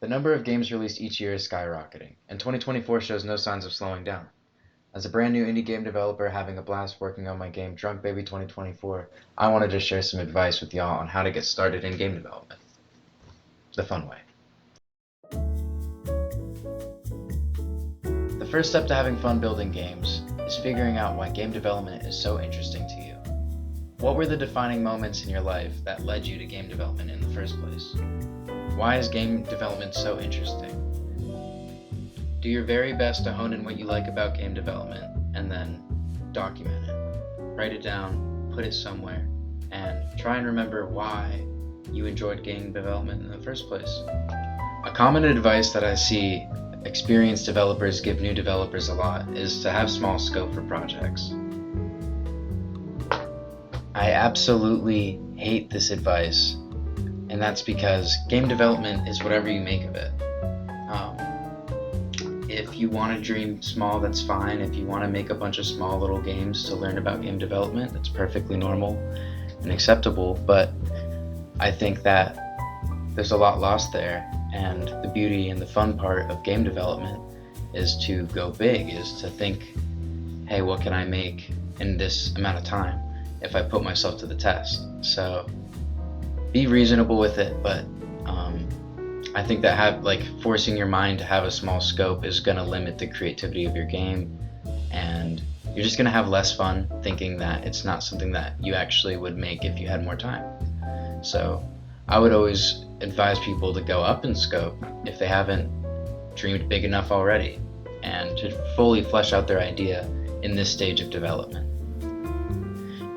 The number of games released each year is skyrocketing, and 2024 shows no signs of slowing down. As a brand new indie game developer having a blast working on my game Drunk Baby 2024, I wanted to share some advice with y'all on how to get started in game development. The fun way. The first step to having fun building games is figuring out why game development is so interesting to you. What were the defining moments in your life that led you to game development in the first place? Why is game development so interesting? Do your very best to hone in what you like about game development and then document it. Write it down, put it somewhere, and try and remember why you enjoyed game development in the first place. A common advice that I see experienced developers give new developers a lot is to have small scope for projects. I absolutely hate this advice, and that's because game development is whatever you make of it. If you want to dream small, that's fine. If you want to make a bunch of small little games to learn about game development, that's perfectly normal and acceptable, but I think that there's a lot lost there, and the beauty and the fun part of game development is to go big, is to think, hey, what can I make in this amount of time if I put myself to the test? So be reasonable with it, but I think that forcing your mind to have a small scope is going to limit the creativity of your game, and you're just going to have less fun thinking that it's not something that you actually would make if you had more time. So I would always advise people to go up in scope if they haven't dreamed big enough already, and to fully flesh out their idea in this stage of development.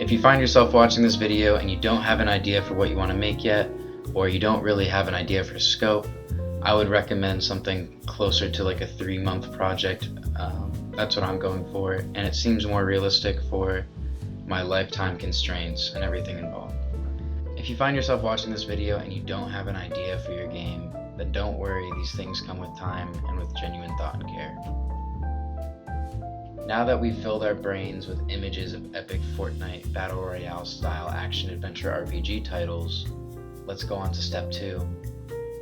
If you find yourself watching this video and you don't have an idea for what you want to make yet, or you don't really have an idea for scope, I would recommend something closer to like a 3-month project. That's what I'm going for, and it seems more realistic for my lifetime constraints and everything involved. If you find yourself watching this video and you don't have an idea for your game, then don't worry, these things come with time and with genuine thought and care. Now that we've filled our brains with images of epic Fortnite Battle Royale style action adventure RPG titles, let's go on to step 2,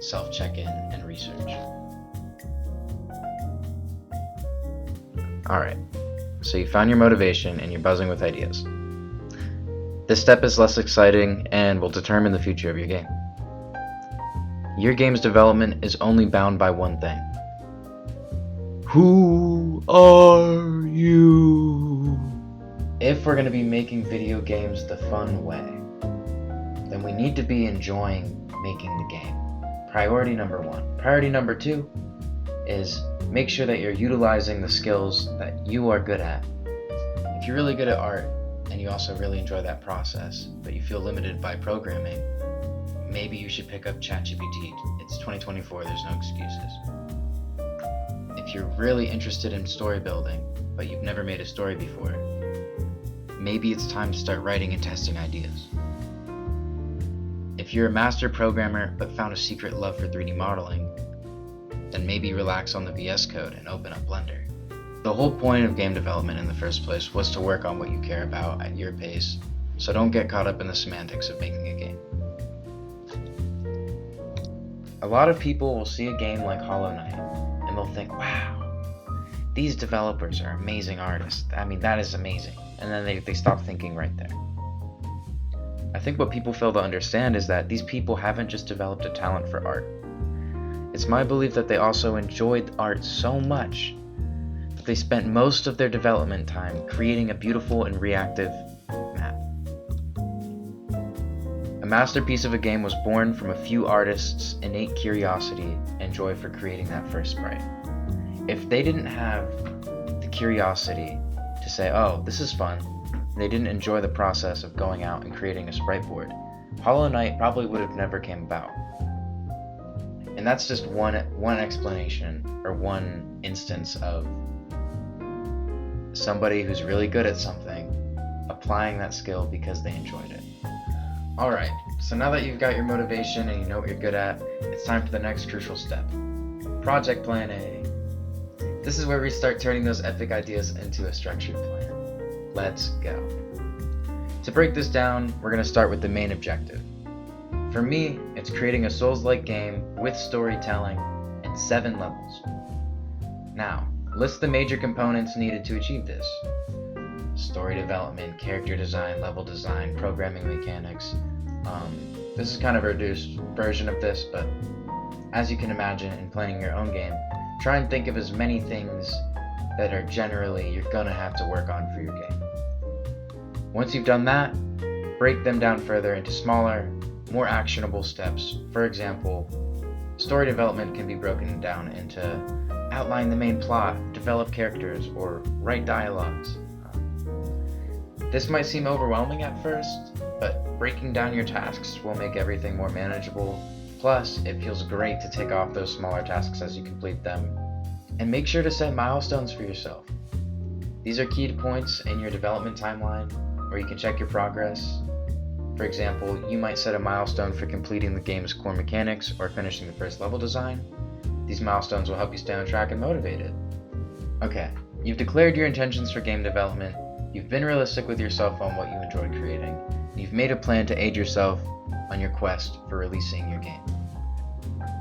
self-check-in and research. Alright, so you found your motivation and you're buzzing with ideas. This step is less exciting and will determine the future of your game. Your game's development is only bound by one thing. Who are you? If we're going to be making video games the fun way, then we need to be enjoying making the game. Priority number 1. Priority number 2 is make sure that you're utilizing the skills that you are good at. If you're really good at art and you also really enjoy that process, but you feel limited by programming, maybe you should pick up ChatGPT. It's 2024, there's no excuses. If you're really interested in story building, but you've never made a story before, maybe it's time to start writing and testing ideas. If you're a master programmer but found a secret love for 3D modeling, then maybe relax on the VS Code and open up Blender. The whole point of game development in the first place was to work on what you care about at your pace, so don't get caught up in the semantics of making a game. A lot of people will see a game like Hollow Knight and they'll think, wow, these developers are amazing artists. I mean, that is amazing. And then they stop thinking right there. I think what people fail to understand is that these people haven't just developed a talent for art. It's my belief that they also enjoyed art so much that they spent most of their development time creating a beautiful and reactive map. A masterpiece of a game was born from a few artists' innate curiosity and joy for creating that first sprite. If they didn't have the curiosity to say, oh, this is fun, and they didn't enjoy the process of going out and creating a sprite board, Hollow Knight probably would have never came about. And that's just one explanation, or one instance of somebody who's really good at something applying that skill because they enjoyed it. Alright, so now that you've got your motivation and you know what you're good at, it's time for the next crucial step. Project planning. This is where we start turning those epic ideas into a structured plan. Let's go. To break this down, we're going to start with the main objective. For me, it's creating a Souls-like game with storytelling 7 levels. Now, list the major components needed to achieve this. Story development, character design, level design, programming mechanics. This is kind of a reduced version of this, but as you can imagine in planning your own game, try and think of as many things that are generally you're gonna have to work on for your game. Once you've done that, break them down further into smaller, more actionable steps. For example, story development can be broken down into outline the main plot, develop characters, or write dialogues. This might seem overwhelming at first, but breaking down your tasks will make everything more manageable. Plus, it feels great to take off those smaller tasks as you complete them. And make sure to set milestones for yourself. These are key points in your development timeline where you can check your progress. For example, you might set a milestone for completing the game's core mechanics or finishing the first level design. These milestones will help you stay on track and motivated. Okay, you've declared your intentions for game development, you've been realistic with yourself on what you enjoyed creating, and you've made a plan to aid yourself on your quest for releasing your game.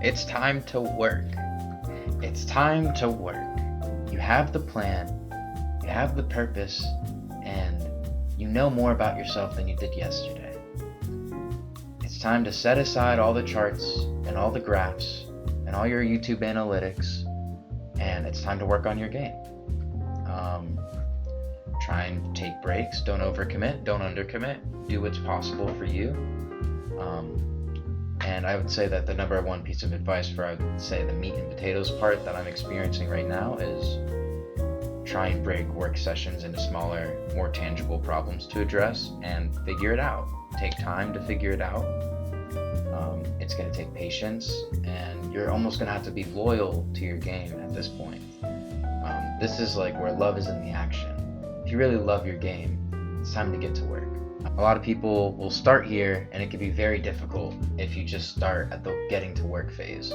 It's time to work. It's time to work. You have the plan, you have the purpose, and you know more about yourself than you did yesterday. It's time to set aside all the charts and all the graphs and all your YouTube analytics, and it's time to work on your game. Try and take breaks, don't overcommit, don't undercommit, do what's possible for you. And I would say that the number one piece of advice for, I would say, the meat and potatoes part that I'm experiencing right now is try and break work sessions into smaller, more tangible problems to address and figure it out. Take time to figure it out. It's going to take patience, and you're almost going to have to be loyal to your game at this point. This is like where love is in the action. If you really love your game, it's time to get to work. A lot of people will start here, and it can be very difficult if you just start at the getting to work phase.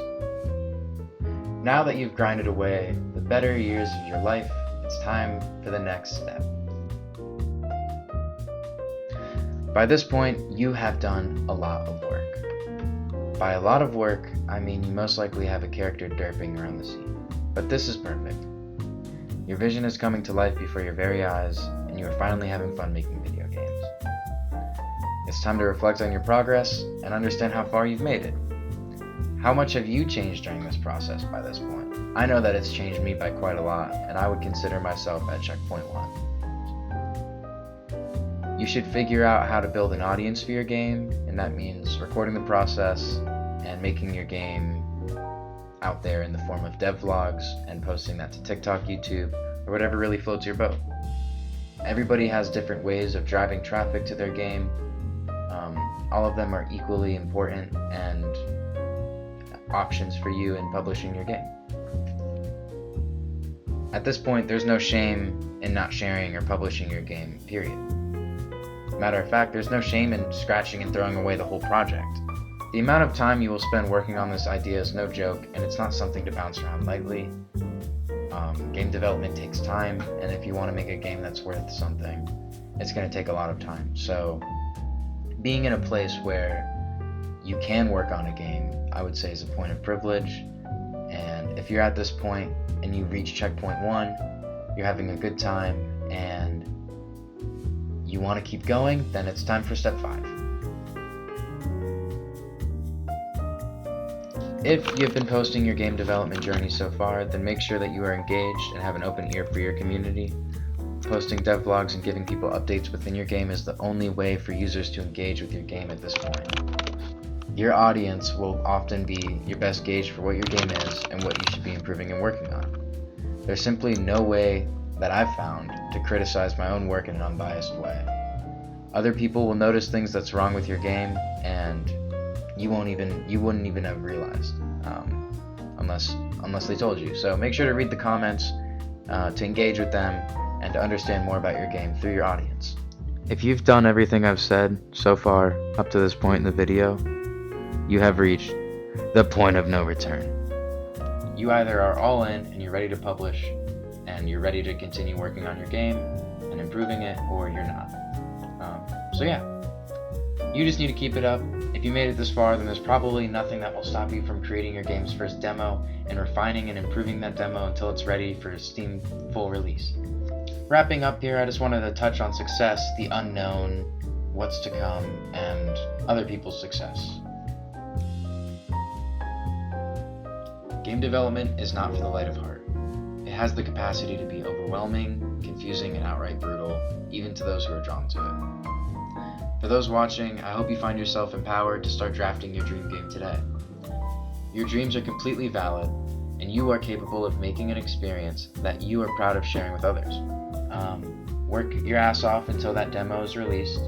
Now that you've grinded away the better years of your life, it's time for the next step. By this point, you have done a lot of work. By a lot of work, I mean you most likely have a character derping around the scene. But this is perfect. Your vision is coming to life before your very eyes, and you are finally having fun making video games. It's time to reflect on your progress and understand how far you've made it. How much have you changed during this process by this point? I know that it's changed me by quite a lot, and I would consider myself at checkpoint 1. You should figure out how to build an audience for your game, and that means recording the process and making your game out there in the form of dev vlogs and posting that to TikTok, YouTube, or whatever really floats your boat. Everybody has different ways of driving traffic to their game. All of them are equally important and options for you in publishing your game. At this point, there's no shame in not sharing or publishing your game, period. Matter of fact, there's no shame in scratching and throwing away the whole project. The amount of time you will spend working on this idea is no joke, and it's not something to bounce around lightly. Game development takes time, and if you want to make a game that's worth something, it's going to take a lot of time. So, being in a place where you can work on a game, I would say, is a point of privilege. And if you're at this point and you reach checkpoint 1, you're having a good time, and you want to keep going, then it's time for step 5. If you've been posting your game development journey so far, then make sure that you are engaged and have an open ear for your community. Posting dev vlogs and giving people updates within your game is the only way for users to engage with your game at this point. Your audience will often be your best gauge for what your game is and what you should be improving and working on. There's simply no way that I've found to criticize my own work in an unbiased way. Other people will notice things that's wrong with your game, and you wouldn't even have realized unless they told you. So make sure to read the comments, to engage with them, and to understand more about your game through your audience. If you've done everything I've said so far up to this point in the video, you have reached the point of no return. You either are all in and you're ready to publish and you're ready to continue working on your game and improving it, or you're not. So yeah, you just need to keep it up. If If you made it this far, then there's probably nothing that will stop you from creating your game's first demo and refining and improving that demo until it's ready for Steam full release. Wrapping up here, I just wanted to touch on success, the unknown, what's to come, and other people's success. Game development is not for the light of heart. It has the capacity to be overwhelming, confusing, and outright brutal, even to those who are drawn to it. For those watching, I hope you find yourself empowered to start drafting your dream game today. Your dreams are completely valid, and you are capable of making an experience that you are proud of sharing with others. Work your ass off until that demo is released,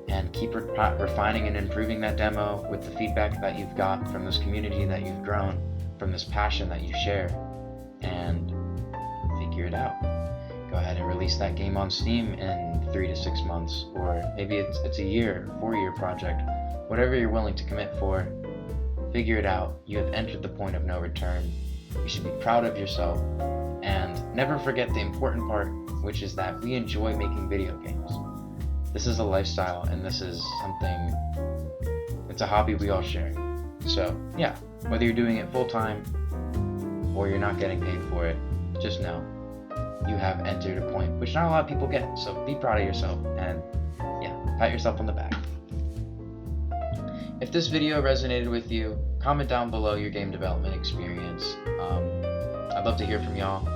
and keep refining and improving that demo with the feedback that you've got from this community that you've grown, from this passion that you share, and figure it out. Go ahead and release that game on Steam in 3 to 6 months, or maybe it's a year, 4-year project. Whatever you're willing to commit for, figure it out. You have entered the point of no return. You should be proud of yourself, and never forget the important part, which is that we enjoy making video games. This is a lifestyle, and this is something, it's a hobby we all share. So yeah, whether you're doing it full time or you're not getting paid for it, just know you have entered a point which not a lot of people get. So be proud of yourself and yeah, pat yourself on the back. If this video resonated with you, comment down below your game development experience. I'd love to hear from y'all.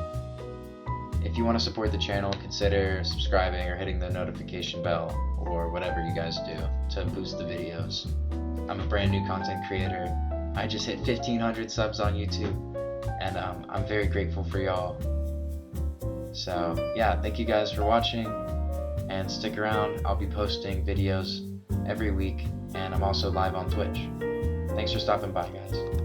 If you want to support the channel, consider subscribing or hitting the notification bell or whatever you guys do to boost the videos. I'm a brand new content creator. I just hit 1,500 subs on YouTube, and I'm very grateful for y'all. So yeah, thank you guys for watching, and stick around. I'll be posting videos every week, and I'm also live on Twitch. Thanks for stopping by, guys.